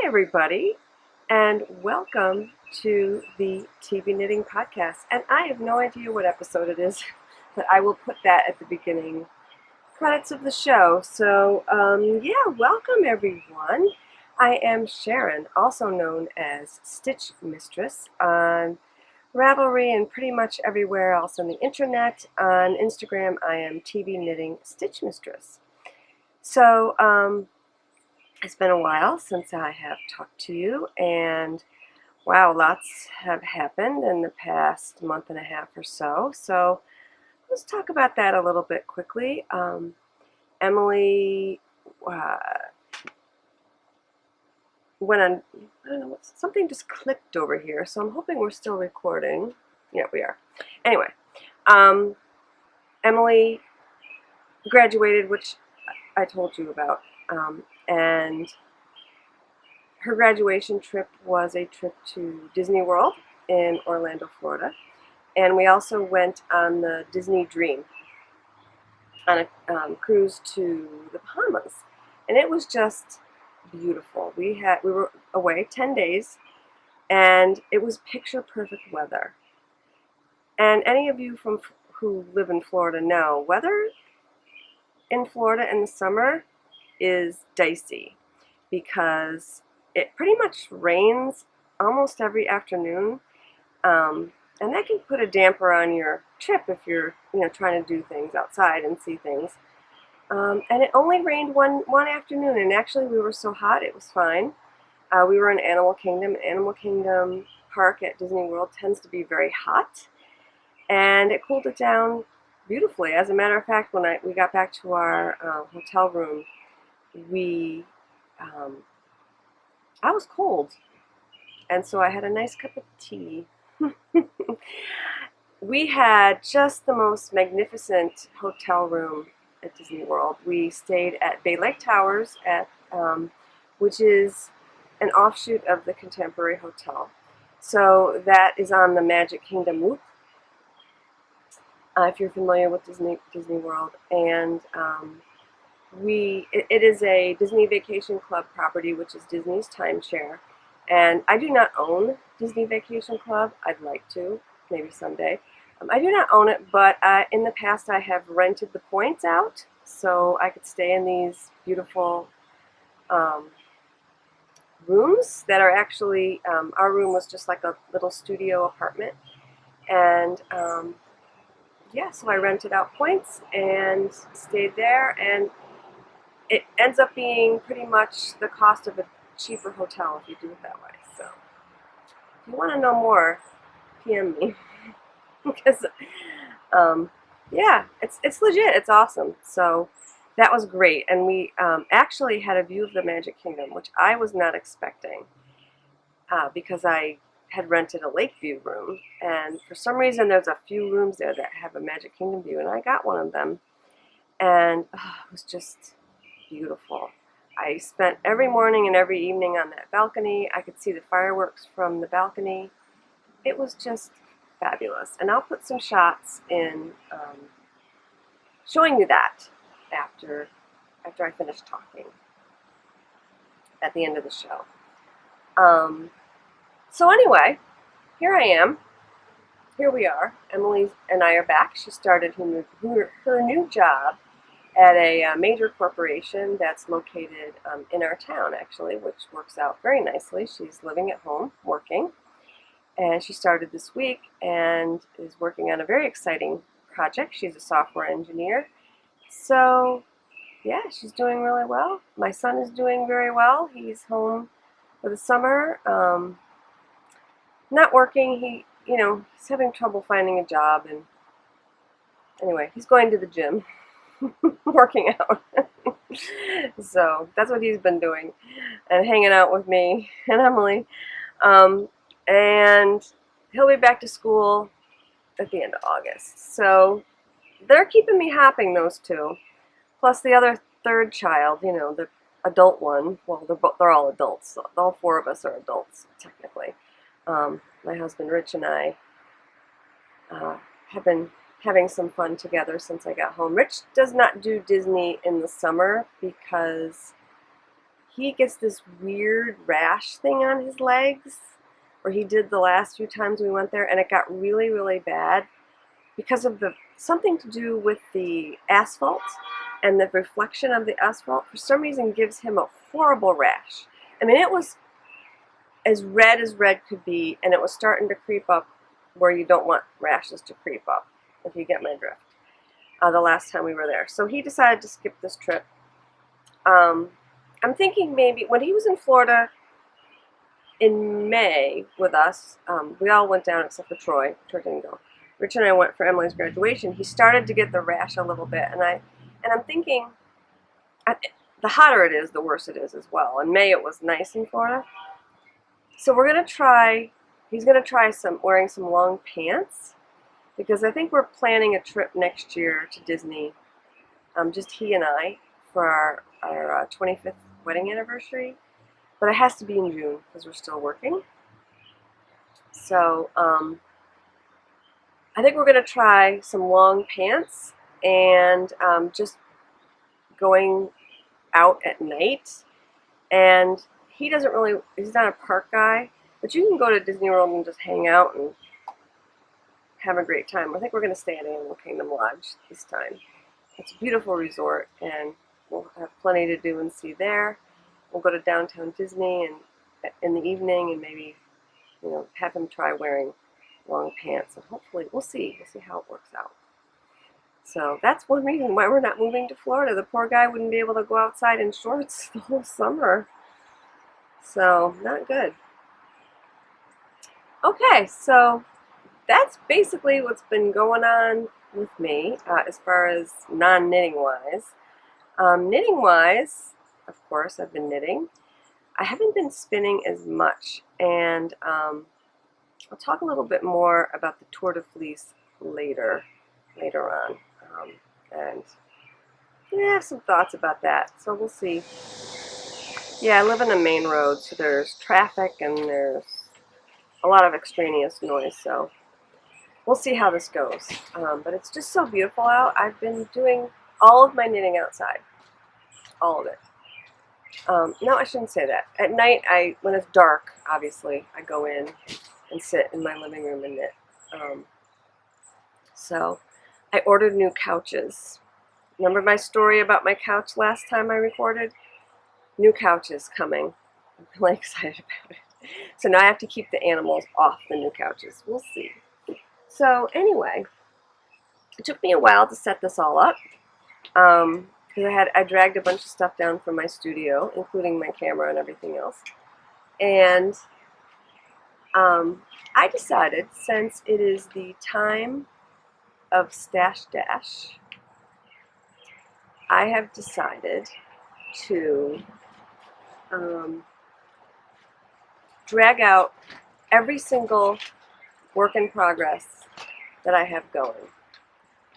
everybody, and welcome to the TV Knitting Podcast. And I have no idea what episode it is, but I will put that at the beginning credits of the show. So, welcome everyone. I am Sharon, also known as Stitch Mistress, on Ravelry and pretty much everywhere else on the internet. On Instagram, I am TV Knitting Stitch Mistress. So, it's been a while since I have talked to you, and wow, lots have happened in the past month and a half or so. So let's talk about that a little bit quickly. Emily went on, I don't know, something just clicked over here, so I'm hoping we're still recording. Yeah, we are. Anyway, Emily graduated, which I told you about. And her graduation trip was a trip to Disney World in Orlando, Florida. And we also went on the Disney Dream on a cruise to the Bahamas. And it was just beautiful. We were away 10 days, and it was picture perfect weather. And any of you who live in Florida know, weather in Florida in the summer is dicey because it pretty much rains almost every afternoon, and that can put a damper on your trip if you're trying to do things outside and see things. And it only rained one afternoon, and actually we were so hot it was fine. We were in Animal Kingdom. Animal Kingdom Park at Disney World tends to be very hot, and it cooled it down beautifully. As a matter of fact, when we got back to our hotel room, I was cold, and so I had a nice cup of tea. We had just the most magnificent hotel room at Disney World. We stayed at Bay Lake Towers, which is an offshoot of the Contemporary Hotel. So that is on the Magic Kingdom loop, if you're familiar with Disney World. And it is a Disney Vacation Club property, which is Disney's timeshare. And I do not own Disney Vacation Club. I'd like to, maybe someday. I do not own it, but in the past I have rented the points out so I could stay in these beautiful rooms that are actually, our room was just like a little studio apartment. And so I rented out points and stayed there, and it ends up being pretty much the cost of a cheaper hotel if you do it that way. So if you want to know more, PM me. Because it's legit, it's awesome. So that was great, and we actually had a view of the Magic Kingdom, which I was not expecting, because I had rented a Lakeview room, and for some reason there's a few rooms there that have a Magic Kingdom view, and I got one of them, and it was just beautiful. I spent every morning and every evening on that balcony. I could see the fireworks from the balcony. It was just fabulous. And I'll put some shots in showing you that after I finish talking at the end of the show. So anyway, here I am. Here we are. Emily and I are back. She started her new job at a major corporation that's located in our town, actually, which works out very nicely. She's living at home, working, and she started this week and is working on a very exciting project. She's a software engineer. So, yeah, she's doing really well. My son is doing very well. He's home for the summer, not working. He's having trouble finding a job, and anyway, he's going to the gym. Working out. So that's what he's been doing, and hanging out with me and Emily. And he'll be back to school at the end of August. So they're keeping me hopping, those two. Plus the other third child, the adult one. Well, they're all adults. So all four of us are adults, technically. My husband Rich and I have been having some fun together since I got home. Rich does not do Disney in the summer because he gets this weird rash thing on his legs, or he did the last few times we went there, and it got really, really bad because of something to do with the asphalt, and the reflection of the asphalt for some reason gives him a horrible rash. I mean, it was as red could be, and it was starting to creep up where you don't want rashes to creep up, if you get my drift, the last time we were there. So he decided to skip this trip. I'm thinking maybe when he was in Florida in May with us, we all went down except for Troy. Troy didn't go. Rich and I went for Emily's graduation. He started to get the rash a little bit, and I'm thinking, the hotter it is, the worse it is as well. In May it was nice in Florida, so we're gonna try. He's gonna try wearing some long pants, because I think we're planning a trip next year to Disney, just he and I, for our 25th wedding anniversary. But it has to be in June because we're still working. So I think we're going to try some long pants and just going out at night. And he's not a park guy, but you can go to Disney World and just hang out and have a great time. I think we're going to stay at Animal Kingdom Lodge this time. It's a beautiful resort, and we'll have plenty to do and see there. We'll go to downtown Disney and in the evening, and maybe, have him try wearing long pants, and hopefully we'll see how it works out. So that's one reason why we're not moving to Florida. The poor guy wouldn't be able to go outside in shorts the whole summer. So not good. Okay, so that's basically what's been going on with me as far as non-knitting wise. Knitting wise, of course, I've been knitting. I haven't been spinning as much, and I'll talk a little bit more about the Tour de Fleece later on. And I have some thoughts about that, so we'll see. Yeah, I live in a main road, so there's traffic and there's a lot of extraneous noise, so we'll see how this goes. But it's just so beautiful out. I've been doing all of my knitting outside. All of it. No, I shouldn't say that. At night, when it's dark, obviously, I go in and sit in my living room and knit. So I ordered new couches. Remember my story about my couch last time I recorded? New couches coming. I'm really excited about it. So now I have to keep the animals off the new couches. We'll see. So anyway, it took me a while to set this all up. Because I dragged a bunch of stuff down from my studio, including my camera and everything else. And I decided, since it is the time of Stash Dash, I have decided to drag out every single work in progress that I have going.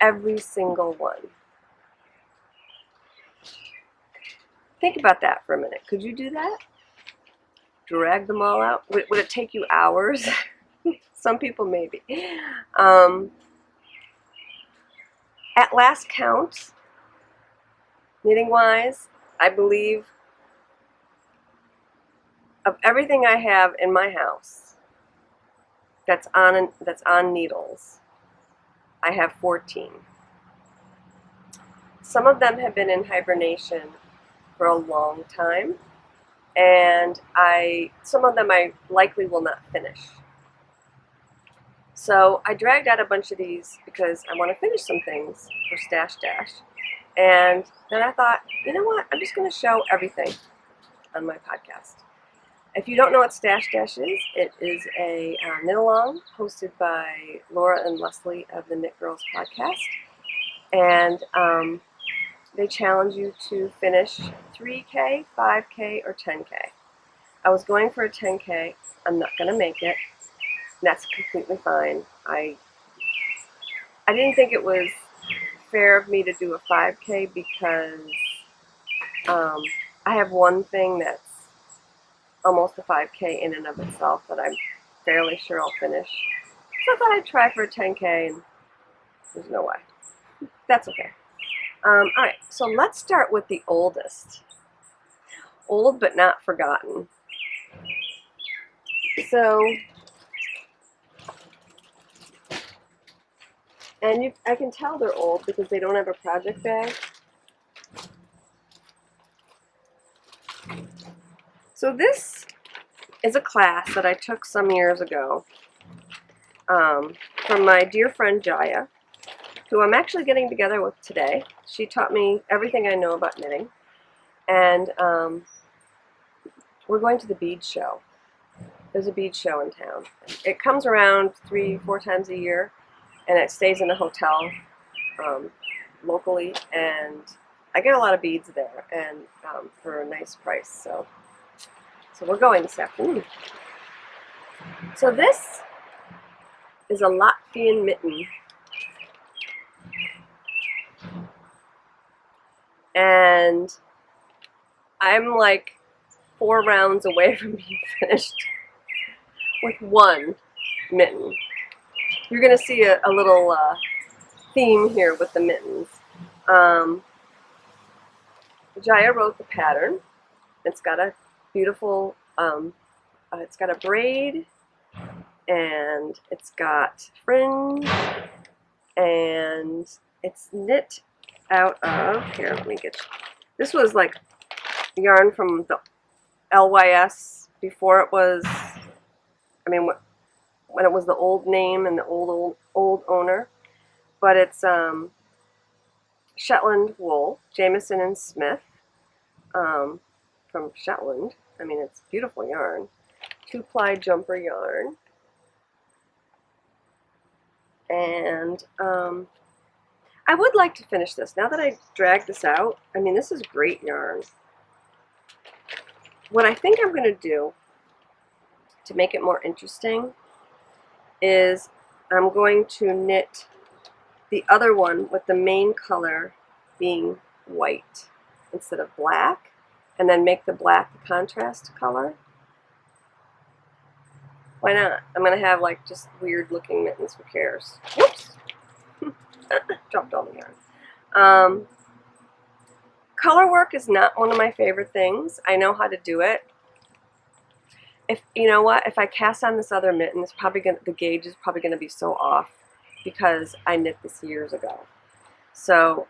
Every single one. Think about that for a minute. Could you do that? Drag them all out? Would it take you hours? Some people maybe. At last count, knitting-wise, I believe of everything I have in my house that's on needles, I have 14. Some of them have been in hibernation for a long time, and some of them I likely will not finish. So I dragged out a bunch of these because I want to finish some things for Stash Dash, and then I thought, you know what, I'm just going to show everything on my podcast. If you don't know what Stash Dash is, it is a knit-along hosted by Laura and Leslie of the Knit Girls podcast, and they challenge you to finish 3K, 5K, or 10K. I was going for a 10K. I'm not going to make it. That's completely fine. I didn't think it was fair of me to do a 5K because I have one thing that's almost a 5K in and of itself that I'm fairly sure I'll finish. So I thought I'd try for a 10K, and there's no way. That's okay. Alright, so let's start with the oldest. old but not forgotten. So, and I can tell they're old because they don't have a project bag. So this is a class that I took some years ago from my dear friend Jaya, who I'm actually getting together with today. She taught me everything I know about knitting, and we're going to the bead show. There's a bead show in town. It comes around 3-4 times a year, and it stays in a hotel locally, and I get a lot of beads there, and for a nice price. So we're going this afternoon. So this is a Latvian mitten, and I'm like 4 rounds away from being finished with one mitten. You're going to see a little theme here with the mittens. Jaya wrote the pattern. It's got a beautiful, it's got a braid, and it's got fringe, and it's knit out of, here, let me get you. This was like yarn from the LYS before it was, I mean, when it was the old name and the old owner. But it's Shetland wool, Jameson and Smith, from Shetland. I mean, it's beautiful yarn. 2-ply jumper yarn. And I would like to finish this. Now that I dragged this out, I mean, this is great yarn. What I think I'm going to do to make it more interesting is I'm going to knit the other one with the main color being white instead of black, and then make the black the contrast color. Why not? I'm going to have like just weird looking mittens. Who cares? Whoops! Dropped all the yarn. Color work is not one of my favorite things. I know how to do it. If you know what, if I cast on this other mitten, it's probably the gauge is probably going to be so off because I knit this years ago. So,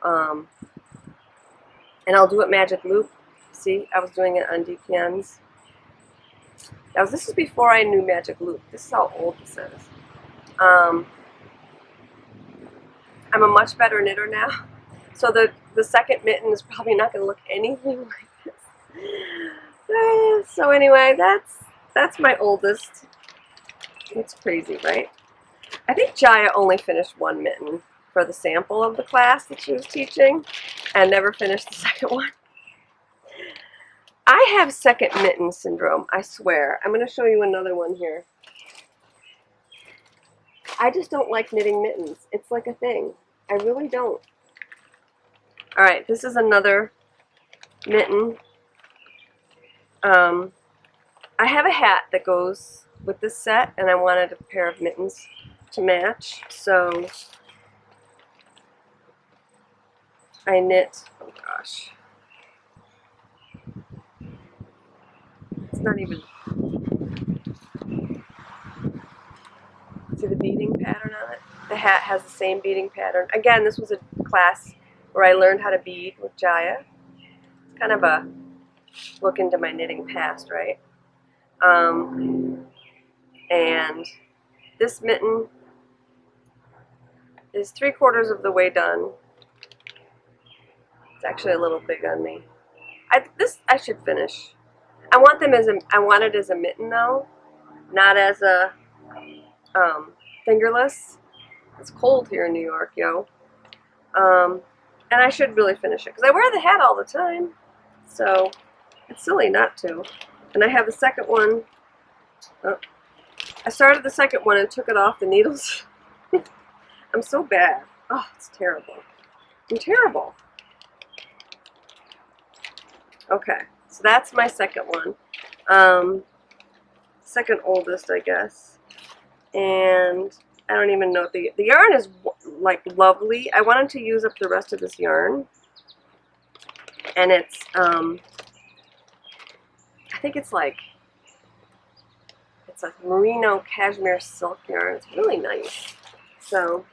and I'll do it magic loop. See, I was doing it on DPNs. This is before I knew magic loop. This is how old this is. I'm a much better knitter now. So the second mitten is probably not going to look anything like this. So anyway, that's my oldest. It's crazy, right? I think Jaya only finished one mitten for the sample of the class that she was teaching and never finished the second one. I have second mitten syndrome, I swear. I'm going to show you another one here. I just don't like knitting mittens. It's like a thing. I really don't. Alright, this is another mitten. I have a hat that goes with this set, and I wanted a pair of mittens to match, so I knit, oh gosh, it's not even, see the beading pattern on it? The hat has the same beading pattern. Again, this was a class where I learned how to bead with Jaya. It's kind of a look into my knitting past, right? And this mitten is 3/4 of the way done. It's actually a little big on me. I should finish. I want it as a mitten though, not as a fingerless. It's cold here in New York, yo. And I should really finish it because I wear the hat all the time, so it's silly not to. And I have the second one. Oh, I started the second one and took it off the needles. I'm so bad. Oh, it's terrible. I'm terrible. Okay, so that's my second one. Second oldest, I guess. And I don't even know, the yarn is like lovely. I wanted to use up the rest of this yarn. And it's think it's like, it's a merino cashmere silk yarn. It's really nice. So,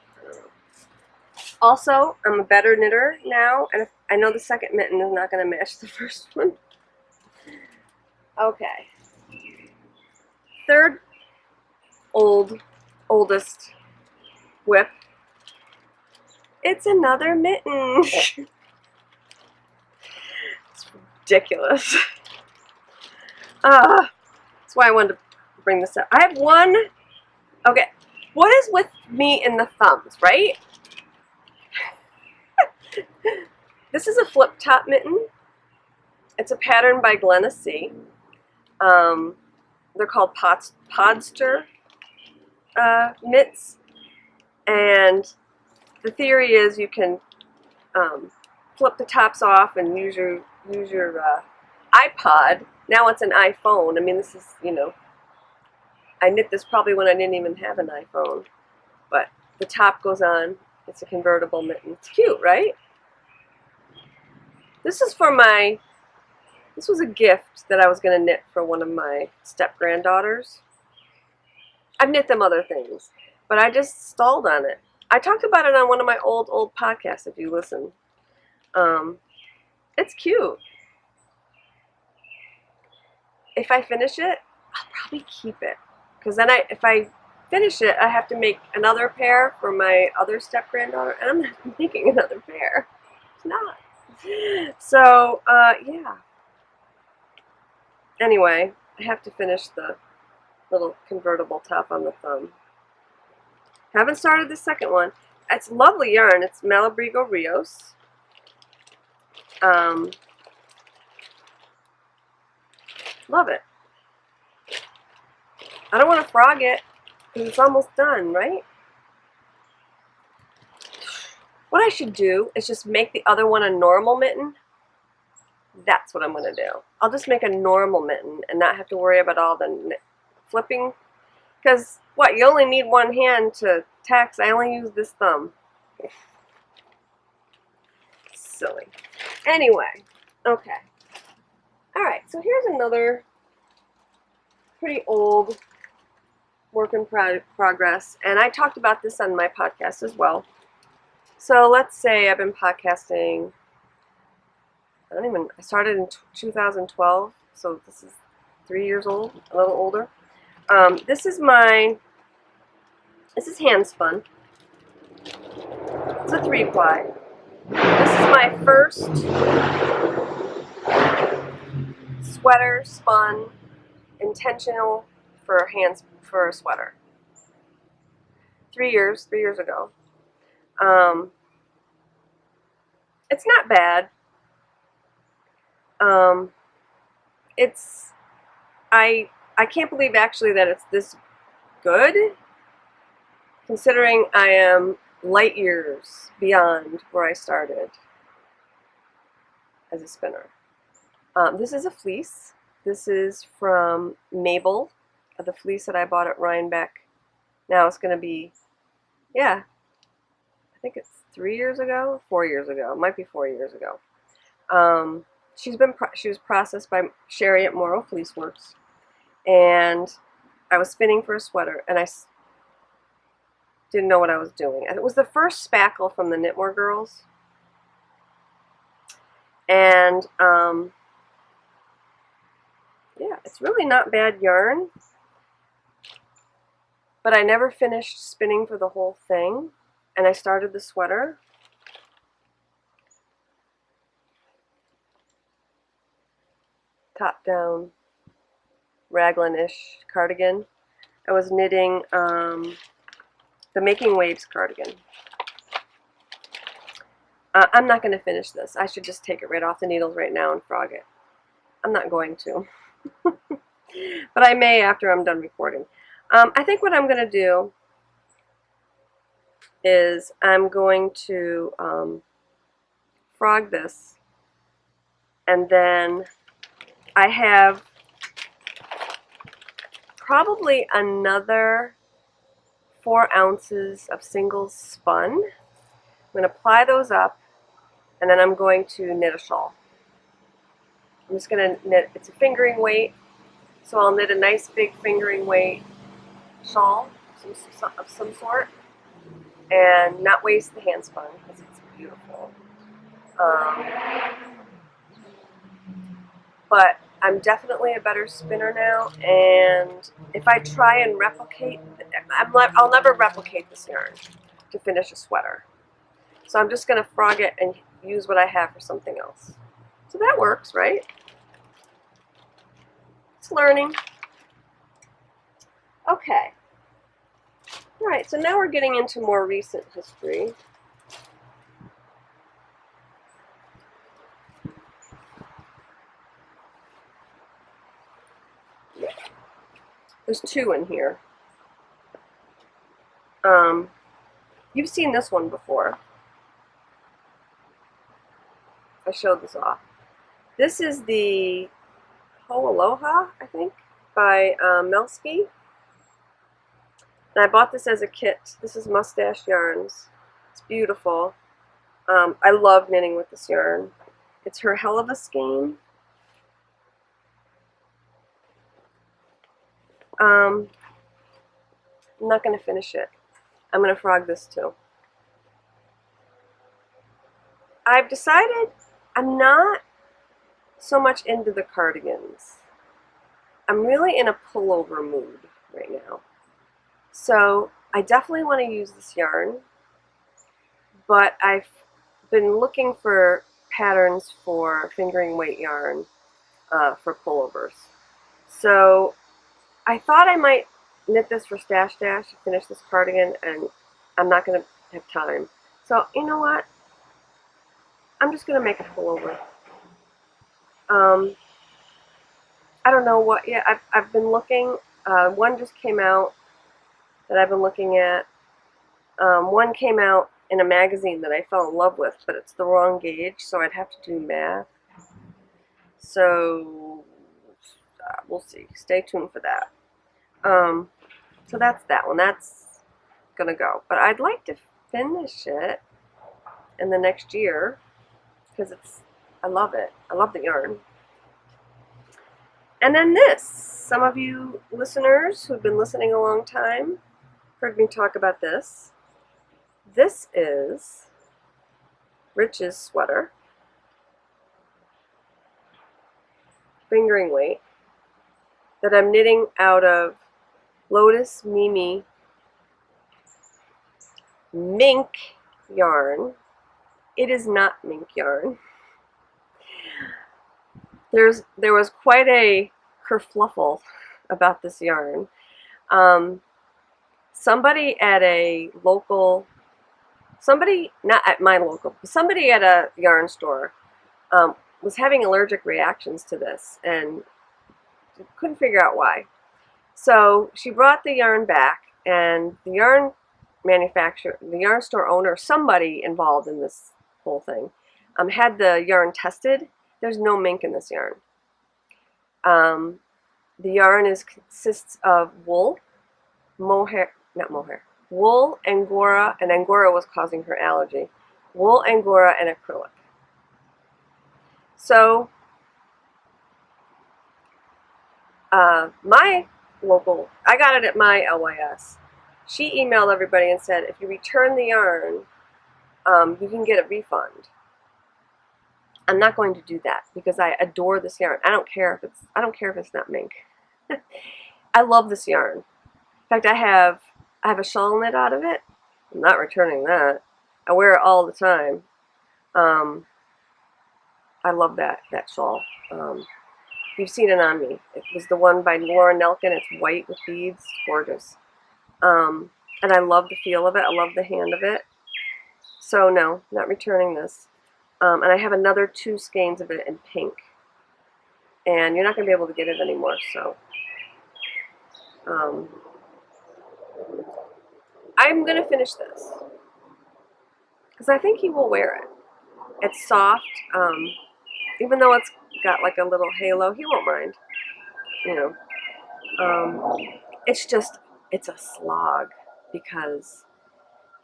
also, I'm a better knitter now, and I know the second mitten is not going to match the first one. Okay. Third oldest whip. It's another mitten. It's ridiculous. That's why I wanted to bring this up. I have one. Okay. What is with me in the thumbs, right? This is a flip top mitten. It's a pattern by Glenna C. They're called Podster mitts, and the theory is you can flip the tops off and use your iPod. Now it's an iPhone. I mean, this is, you know, I knit this probably when I didn't even have an iPhone, but the top goes on. It's a convertible mitten. It's cute, right? This is for this was a gift that I was going to knit for one of my step-granddaughters. I've knit them other things, but I just stalled on it. I talked about it on one of my old podcasts, if you listen. It's cute. If I finish it, I'll probably keep it. Because then if I finish it, I have to make another pair for my other step-granddaughter, and I'm not making another pair. It's not. So, yeah. Anyway, I have to finish the little convertible top on the thumb. Haven't started the second one. It's lovely yarn. It's Malabrigo Rios. Love it. I don't want to frog it because it's almost done, right? What I should do is just make the other one a normal mitten. That's what I'm going to do. I'll just make a normal mitten and not have to worry about all the flipping. Because, what, you only need one hand to tax. I only use this thumb. Silly. Anyway, okay. Alright, so here's another pretty old work in progress. And I talked about this on my podcast as well. So let's say I've been podcasting, I started in 2012, so this is 3 years old, a little older. This is hand spun. It's a 3-ply. This is my first sweater spun intentional for a sweater. 3 years ago. It's not bad. I can't believe actually that it's this good, considering I am light years beyond where I started as a spinner. This is a fleece. This is from Mabel, the fleece that I bought at Rhinebeck. Now it's going to be, yeah, I think it's 3 years ago, 4 years ago. It might be 4 years ago. She was processed by Sherry at Morrow Fleece Works, and I was spinning for a sweater, and I didn't know what I was doing. And it was the first spackle from the Knitmore girls, and yeah, it's really not bad yarn, but I never finished spinning for the whole thing, and I started the sweater. Top-down raglan-ish cardigan. I was knitting the Making Waves cardigan. I'm not going to finish this. I should just take it right off the needles right now and frog it. I'm not going to. But I may after I'm done recording. I think what I'm going to do is I'm going to frog this, and then I have probably another 4 ounces of singles spun. I'm going to apply those up, and then I'm going to knit a shawl. I'm just going to knit, it's a fingering weight, So I'll knit a nice big fingering weight shawl of some sort and not waste the hand spun because it's beautiful. But I'm definitely a better spinner now, and if I try and replicate, I'll never replicate this yarn to finish a sweater. So I'm just going to frog it and use what I have for something else. So that works, right? It's learning. Okay. All right, so now we're getting into more recent history. There's two in here. You've seen this one before. I showed this off. This is the Ho Aloha, I think, by Melski. And I bought this as a kit. This is Mustache Yarns. It's beautiful. I love knitting with this yarn. It's her hell of a skein. I'm not going to finish it. I'm going to frog this too. I've decided I'm not so much into the cardigans. I'm really in a pullover mood right now. So I definitely want to use this yarn, but I've been looking for patterns for fingering weight yarn for pullovers. So I thought I might knit this for Stash Dash to finish this cardigan, and I'm not going to have time. So you know what? I'm just going to make a pullover. I don't know what yet. I've been looking. One just came out that I've been looking at. One came out in a magazine that I fell in love with, but it's the wrong gauge, so I'd have to do math. So we'll see. Stay tuned for that. So that's that one. That's gonna go. But I'd like to finish it in the next year because I love it. I love the yarn. And then this. Some of you listeners who've been listening a long time heard me talk about this. This is Rich's sweater, fingering weight, that I'm knitting out of Lotus Mimi mink yarn. It is not mink yarn. There was quite a kerfluffle about this yarn. Somebody at a local, not at my local, somebody at a yarn store was having allergic reactions to this and couldn't figure out why. So she brought the yarn back, and the yarn manufacturer, the yarn store owner, somebody involved in this whole thing, had the yarn tested. There's no mink in this yarn. The yarn consists of wool, wool, Angora, and Angora was causing her allergy. Wool, Angora, and acrylic. So my local, I got it at my LYS. She emailed everybody and said, if you return the yarn, you can get a refund. I'm not going to do that because I adore this yarn. I don't care if it's not mink. I love this yarn. In fact, I have a shawl knit out of it. I'm not returning that. I wear it all the time. I love that shawl. You've seen it on me. It was the one by Laura Nelkin. It's white with beads. It's gorgeous. And I love the feel of it. I love the hand of it. So no, not returning this. And I have another 2 skeins of it in pink. And you're not going to be able to get it anymore. So I'm going to finish this. Because I think he will wear it. It's soft. Even though it's got like a little halo, he won't mind. You know. It's a slog because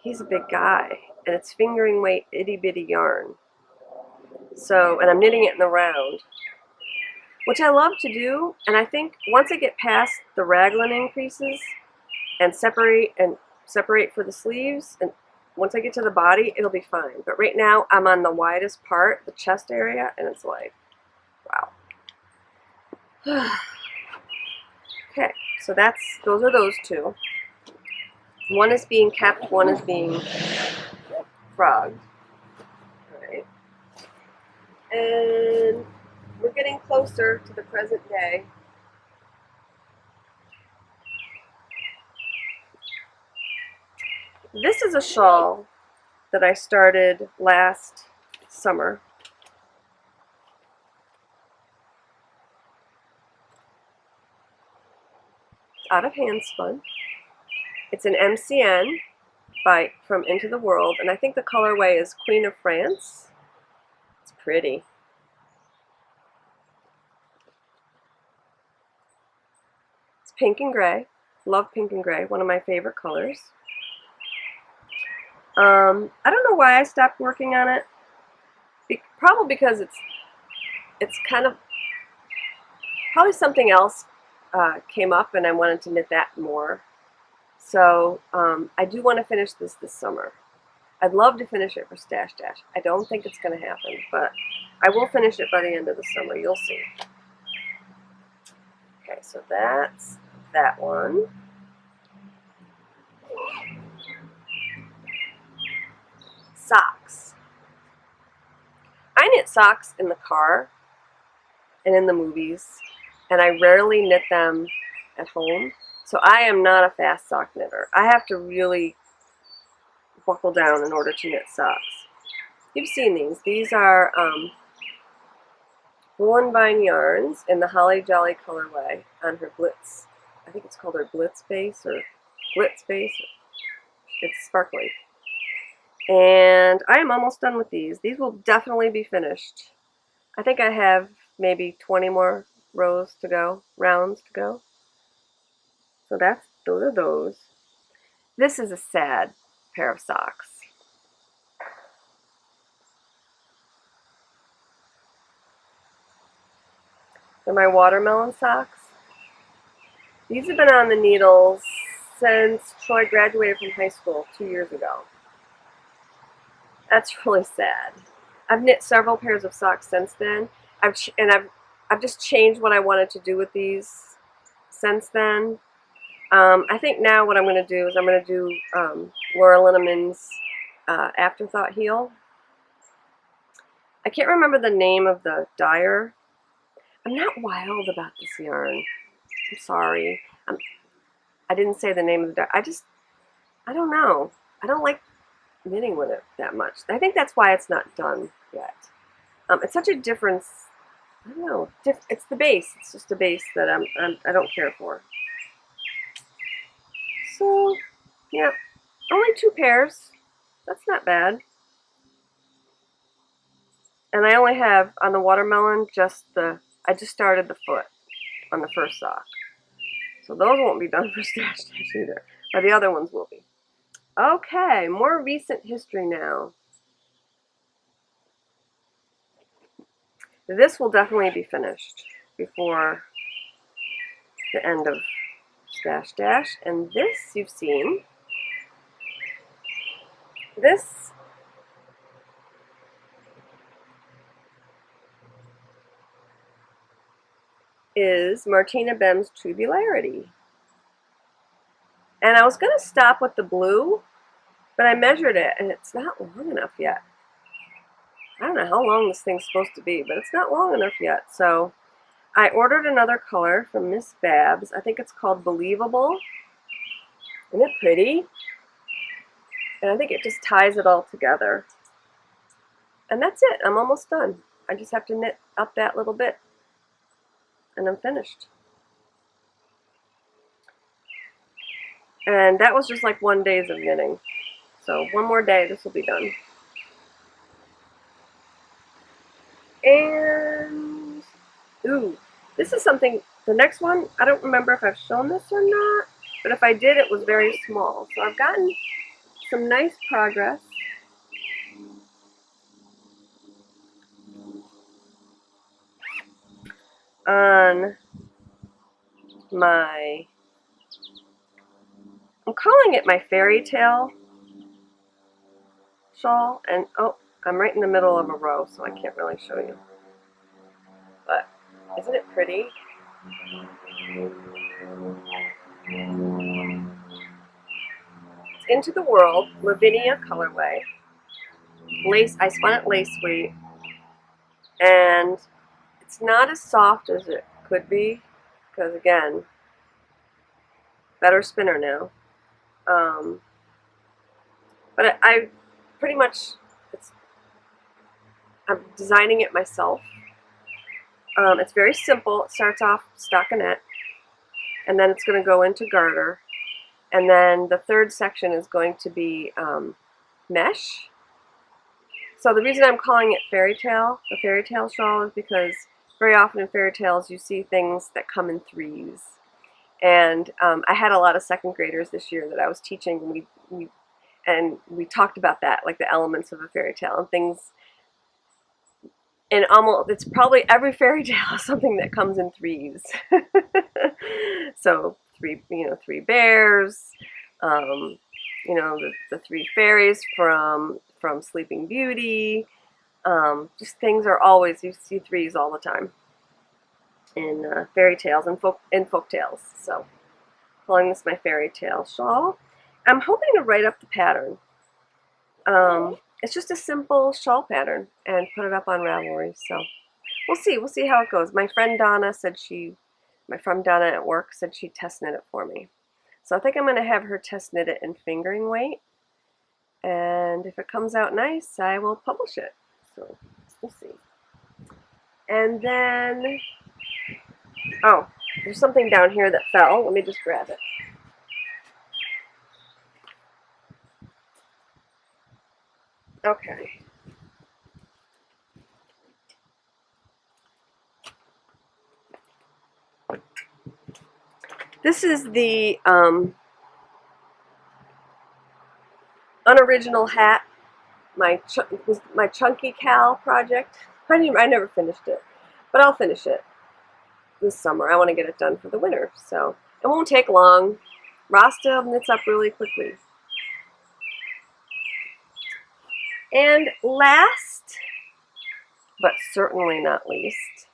he's a big guy. And it's fingering weight itty bitty yarn. So, and I'm knitting it in the round. which I love to do. And I think once I get past the raglan increases and separate for the sleeves, and once I get to the body, it'll be fine. But right now, I'm on the widest part, the chest area, and it's like, wow. Okay, so those are those two. One is being kept, one is being frogged. All right. And we're getting closer to the present day. This is a shawl that I started last summer. It's out of handspun. It's an MCN from Into the World, and I think the colorway is Queen of France. It's pretty. It's pink and gray. Love pink and gray, one of my favorite colors. I don't know why I stopped working on it. Probably because it's kind of, probably something else came up and I wanted to knit that more. So I do want to finish this summer. I'd love to finish it for Stash Dash. I don't think it's going to happen, but I will finish it by the end of the summer. You'll see. Okay, so that's that one. Socks. I knit socks in the car and in the movies, and I rarely knit them at home. So I am not a fast sock knitter. I have to really buckle down in order to knit socks. You've seen these. These are Worn Vine yarns in the Holly Jolly colorway on her Blitz. I think it's called her Blitz base or Blitz base. It's sparkly. And I am almost done with these. These will definitely be finished. I think I have maybe 20 more rounds to go. So those are those. This is a sad pair of socks. They're my watermelon socks. These have been on the needles since Troy graduated from high school 2 years ago. That's really sad. I've knit several pairs of socks since then. I've just changed what I wanted to do with these since then. I think now what I'm going to do is I'm going to do Laura Linneman's Afterthought heel. I can't remember the name of the dyer. I'm not wild about this yarn. I'm sorry. I didn't say the name of the dye. I don't know. I don't like knitting with it that much. I think that's why it's not done yet. It's such a difference. I don't know. It's the base. It's just a base that I don't care for. So, yeah, only 2 pairs. That's not bad. And I only have on the watermelon I just started the foot on the first sock. So those won't be done for Stash Dash either. But the other ones will be. Okay, more recent history now. This will definitely be finished before the end of Stash Dash. And this you've seen. This is Martina Bem's Tubularity. And I was going to stop with the blue, but I measured it and it's not long enough yet. I don't know how long this thing's supposed to be, but it's not long enough yet. So I ordered another color from Miss Babs. I think it's called Believable. Isn't it pretty? And I think it just ties it all together. And that's it. I'm almost done. I just have to knit up that little bit. And I'm finished. And that was just like 1 day of knitting. So one more day, this will be done. And, ooh, this is something, the next one, I don't remember if I've shown this or not, but if I did, it was very small. So I've gotten some nice progress. on my, I'm calling it my fairy tale shawl, and oh, I'm right in the middle of a row, so I can't really show you. But isn't it pretty? It's Into the World, Lavinia colorway. Lace, I spun it lace weight, and it's not as soft as it could be, because again, better spinner now. But I pretty much, I'm designing it myself. It's very simple. It starts off stockinette, and then it's going to go into garter, and then the third section is going to be mesh. So the reason I'm calling it fairy tale, the fairy tale shawl, is because very often in fairy tales you see things that come in threes. And I had a lot of second graders this year that I was teaching, and we talked about that, like the elements of a fairy tale and things. And almost, it's probably every fairy tale is something that comes in threes. So three bears, the three fairies from Sleeping Beauty. Just things are always, you see threes all the time in fairy tales and folk tales. So calling this my fairy tale shawl. I'm hoping to write up the pattern. It's just a simple shawl pattern and put it up on Ravelry. So we'll see how it goes. My friend Donna at work said she'd test knit it for me. So I think I'm going to have her test knit it in fingering weight. And if it comes out nice, I will publish it. So we'll see. And then, oh, there's something down here that fell. Let me just grab it. Okay. This is the unoriginal hat, my Chunky Cal project. I never finished it, but I'll finish it this summer. I want to get it done for the winter, so it won't take long. Rasta knits up really quickly. And last, but certainly not least,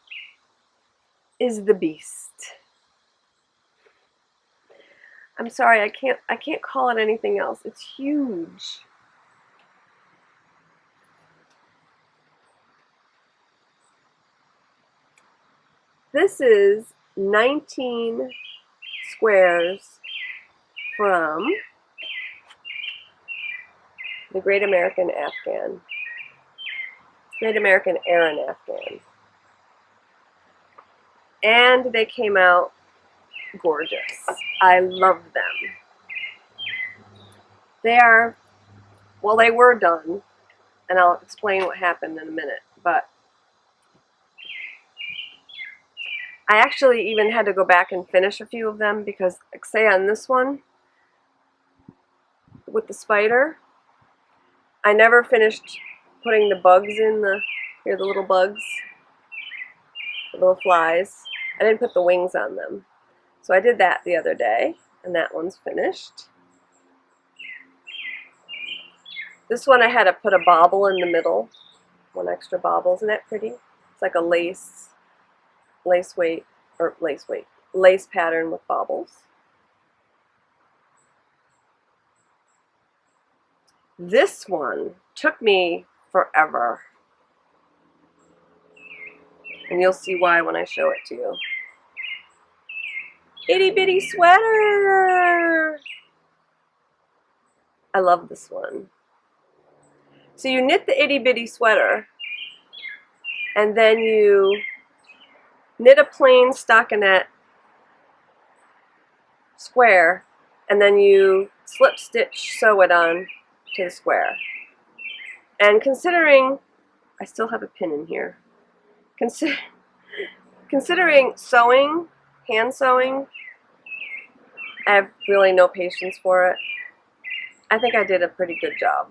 is the Beast. I'm sorry, I can't call it anything else. It's huge. This is 19 squares from the Great American Afghan. Great American Aran Afghan. And they came out gorgeous. I love them. They were done, and I'll explain what happened in a minute, but I actually even had to go back and finish a few of them because, like, say on this one, with the spider, I never finished putting the bugs in the little bugs, the little flies. I didn't put the wings on them. So I did that the other day, and that one's finished. This one I had to put a bauble in the middle, one extra bauble. Isn't that pretty? It's like a lace pattern with baubles. This one took me forever, and you'll see why when I show it to you. Itty Bitty Sweater! I love this one. So you knit the Itty Bitty Sweater, and then you knit a plain stockinette square, and then you slip stitch sew it on to the square. And considering, I still have a pin in here, considering sewing, hand sewing, I have really no patience for it. I think I did a pretty good job.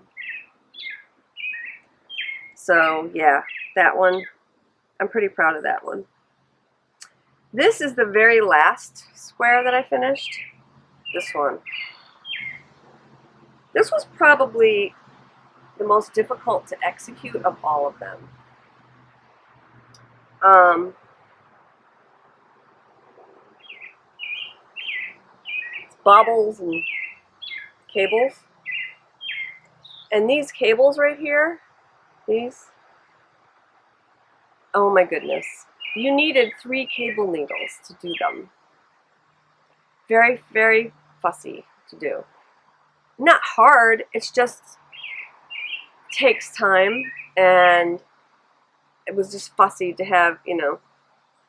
So yeah, that one, I'm pretty proud of that one. This is the very last square that I finished. This one. This was probably the most difficult to execute of all of them. It's bobbles and cables. And these cables right here, these, oh my goodness. You needed 3 cable needles to do them. Very, very fussy to do. Not hard, it's just takes time, and it was just fussy to have, you know,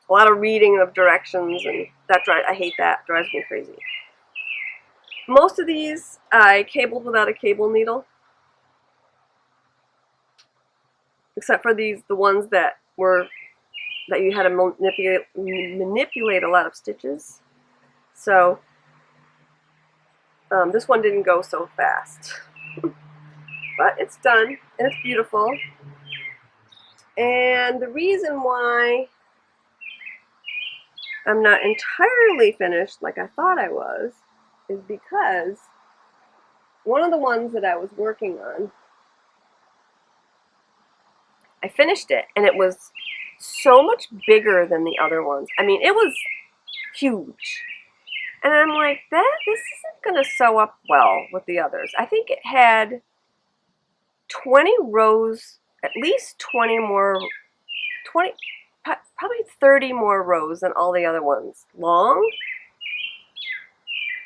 a lot of reading of directions, and I hate that, drives me crazy. Most of these I cabled without a cable needle, except for the ones that you had to manipulate a lot of stitches. So this one didn't go so fast, but it's done and it's beautiful. And the reason why I'm not entirely finished like I thought I was is because one of the ones that I was working on, I finished it and it was so much bigger than the other ones. I mean, it was huge. And I'm like, this isn't going to sew up well with the others. I think it had 20 rows, at least 20 more, probably 30 more rows than all the other ones long.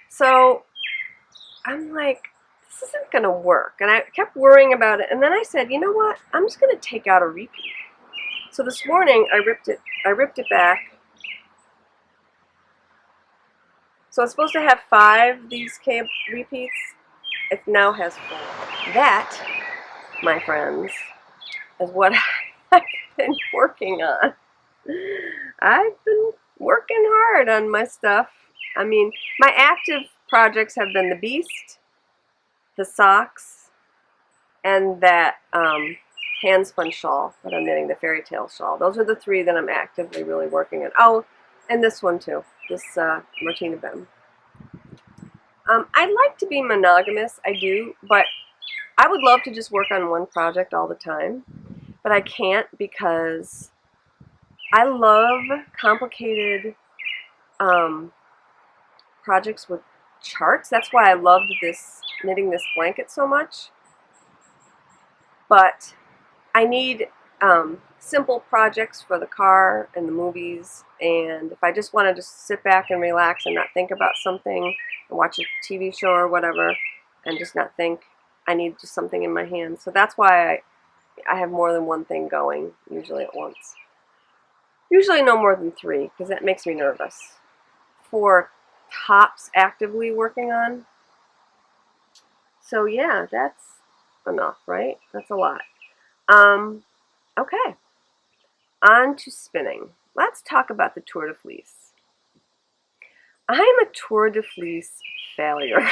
So I'm like, this isn't going to work. And I kept worrying about it. And then I said, you know what? I'm just going to take out a repeat. So this morning I ripped it back. So it's supposed to have 5 of these repeats. It now has 4. That, my friends, is what I've been working on. I've been working hard on my stuff. I mean, my active projects have been the beast, the socks, and that hand-spun shawl that I'm knitting, the fairy tale shawl. Those are the 3 that I'm actively really working on. Oh, and this one too, this Martina Bem. I'd like to be monogamous, I do, but I would love to just work on one project all the time, but I can't because I love complicated projects with charts. That's why I loved knitting this blanket so much. But I need simple projects for the car and the movies, and if I just want to just sit back and relax and not think about something and watch a TV show or whatever and just not think, I need just something in my hand. So that's why I have more than one thing going, usually at once. Usually no more than 3, because that makes me nervous. 4 tops actively working on. So yeah, that's enough, right? That's a lot. Okay, on to spinning. Let's talk about the Tour de Fleece. I'm a Tour de Fleece failure.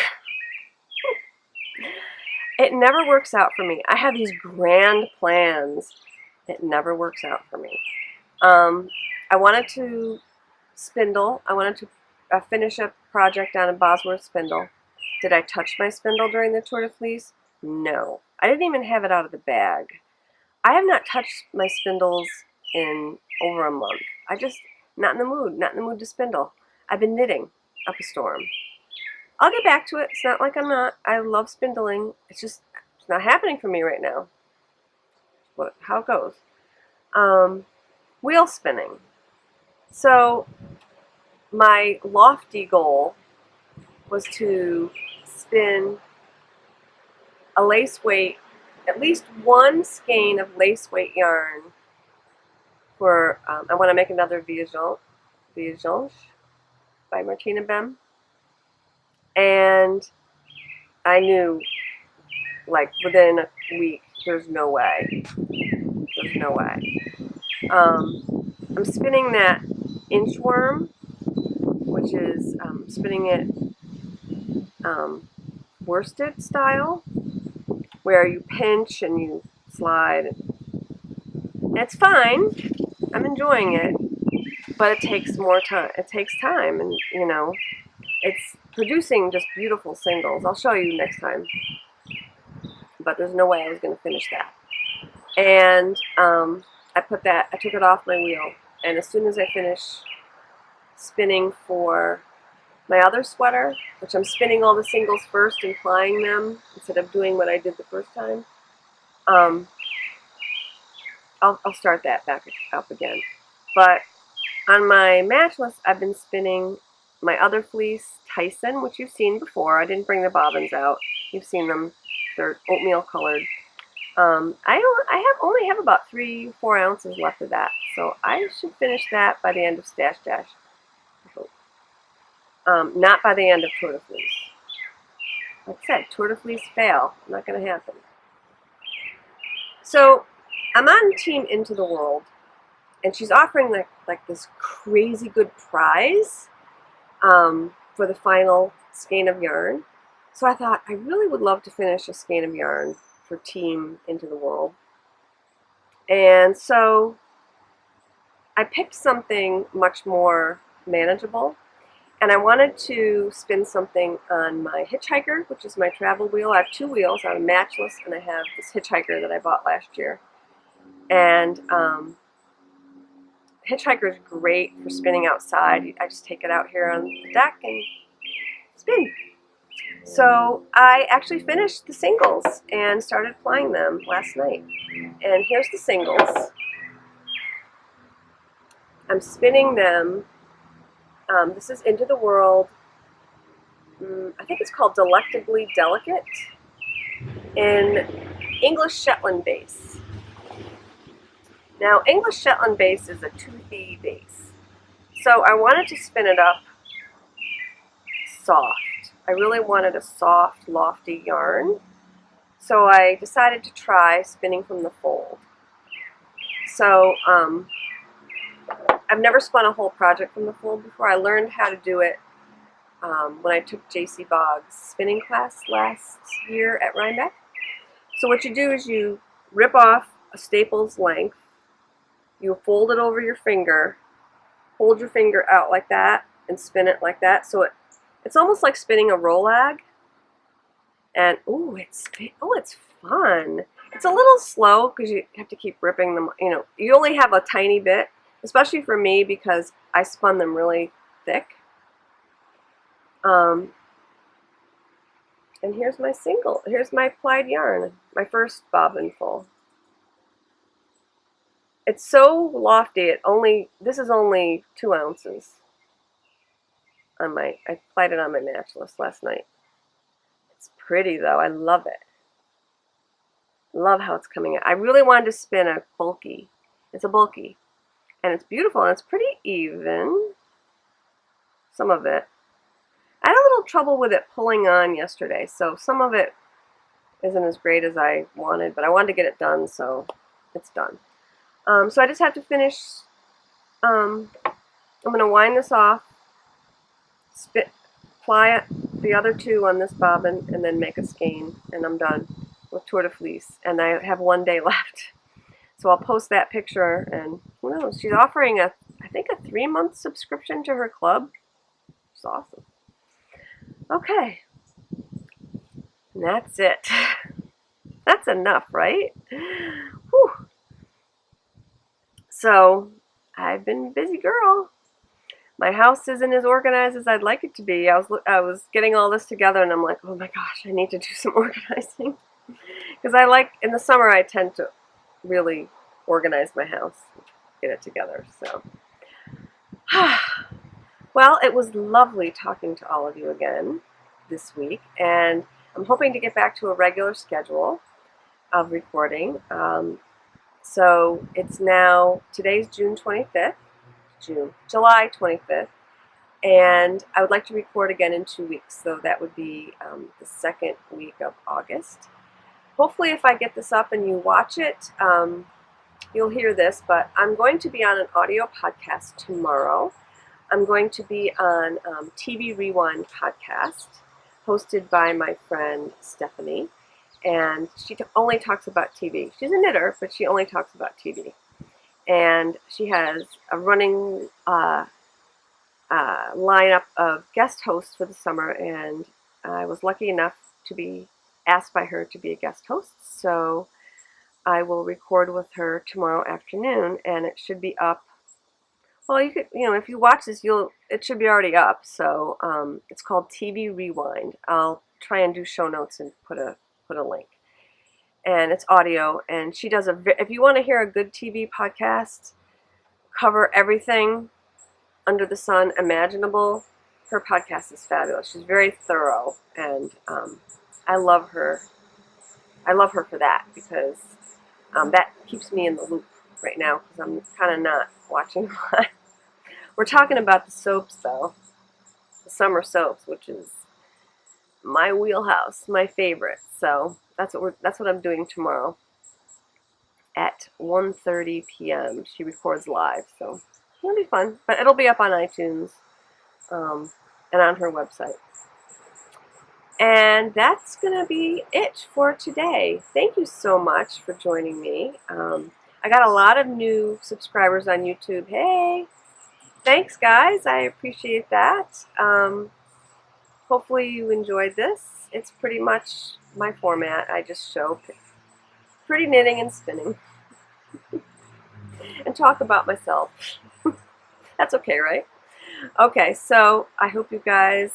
It never works out for me. I have these grand plans. It never works out for me. I wanted to spindle. I wanted to finish a project on a Bosworth spindle. Did I touch my spindle during the Tour de Fleece? No. I didn't even have it out of the bag. I have not touched my spindles in over a month. Not in the mood to spindle. I've been knitting up a storm. I'll get back to it. It's not like I'm not. I love spindling. It's not happening for me right now. How it goes. Wheel spinning. So my lofty goal was to spin a lace weight, at least one skein of lace weight yarn for, I want to make another Voyage by Martina Bem. And I knew, like, within a week, there's no way. There's no way. I'm spinning that inchworm, which is spinning it worsted style, where you pinch and you slide. And it's fine. I'm enjoying it. but it takes more time. It takes time, and you know, it's producing just beautiful singles. I'll show you next time, but there's no way I was going to finish that. And I took it off my wheel, and as soon as I finish spinning for my other sweater, which I'm spinning all the singles first and plying them instead of doing what I did the first time, I'll start that back up again. But on my matchless, I've been spinning my other fleece, Tyson, which you've seen before. I didn't bring the bobbins out. You've seen them. They're oatmeal colored. I only have about 3-4 ounces left of that, so I should finish that by the end of Stash Dash. I hope. Not by the end of Tour de Fleece. Like I said, Tour de Fleece fail. Not going to happen. So I'm on Team Into the World, and she's offering like this crazy good prize for the final skein of yarn. So I thought I really would love to finish a skein of yarn for Team Into the World. And so I picked something much more manageable. And I wanted to spin something on my hitchhiker, which is my travel wheel. I have 2 wheels. I have a matchless, and I have this hitchhiker that I bought last year. And hitchhiker is great for spinning outside. I just take it out here on the deck and spin. So I actually finished the singles and started plying them last night. And here's the singles. I'm spinning them. This is Into the World. I think it's called Delectably Delicate in English Shetland base. Now, English Shetland base is a toothy base. So I wanted to spin it up soft. I really wanted a soft, lofty yarn. So I decided to try spinning from the fold. So I've never spun a whole project from the fold before. I learned how to do it when I took J.C. Boggs' spinning class last year at Rhinebeck. So what you do is you rip off a staple's length, you fold it over your finger, hold your finger out like that, and spin it like that. So it's almost like spinning a rolag. And it's fun. It's a little slow because you have to keep ripping them. You know, you only have a tiny bit, especially for me because I spun them really thick. And here's my single. Here's my plied yarn, my first bobbin full. It's so lofty. This is only 2 ounces. I plied it on my matchless last night. It's pretty though. I love it. Love how it's coming out. I really wanted to spin a bulky. It's a bulky, and it's beautiful and it's pretty even. Some of it. I had a little trouble with it pulling on yesterday, so some of it isn't as great as I wanted, but I wanted to get it done, so it's done. So I just have to finish. I'm going to wind this off, ply the other 2 on this bobbin, and then make a skein, and I'm done with Tour de Fleece. And I have 1 day left, so I'll post that picture. And who knows? She's offering I think a 3-month subscription to her club. It's awesome. Okay, and that's it. That's enough, right? Whew. So I've been a busy girl. My house isn't as organized as I'd like it to be. I was getting all this together, and I'm like, oh my gosh, I need to do some organizing. Because in the summer, I tend to really organize my house, get it together. So, well, it was lovely talking to all of you again this week, and I'm hoping to get back to a regular schedule of recording. So it's now, today's July 25th, and I would like to record again in 2 weeks, so that would be the 2nd week of August. Hopefully if I get this up and you watch it, you'll hear this, but I'm going to be on an audio podcast tomorrow. I'm going to be on TV Rewind podcast, hosted by my friend Stephanie, and she only talks about TV. She's a knitter, but she only talks about TV. and she has a running lineup of guest hosts for the summer, and I was lucky enough to be asked by her to be a guest host, so I will record with her tomorrow afternoon, and it should be up. Well, you could, if you watch this, it should be already up. So it's called TV Rewind. I'll try and do show notes and put a link. And it's audio. And she does if you want to hear a good TV podcast, cover everything under the sun imaginable, her podcast is fabulous. She's very thorough, and I love her. I love her for that, because that keeps me in the loop right now, because I'm kind of not watching a lot. We're talking about the soaps, though, the summer soaps, which is my wheelhouse, my favorite. So that's what I'm doing tomorrow at 1:30 p.m. She records live, so it'll be fun. But it'll be up on iTunes and on her website. And that's going to be it for today. Thank you so much for joining me. I got a lot of new subscribers on YouTube. Hey, thanks, guys. I appreciate that. Hopefully you enjoyed this. It's pretty much my format. I just show pretty knitting and spinning and talk about myself. That's okay, right? Okay, so I hope you guys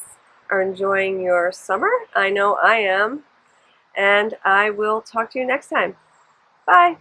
are enjoying your summer. I know I am. And I will talk to you next time. Bye.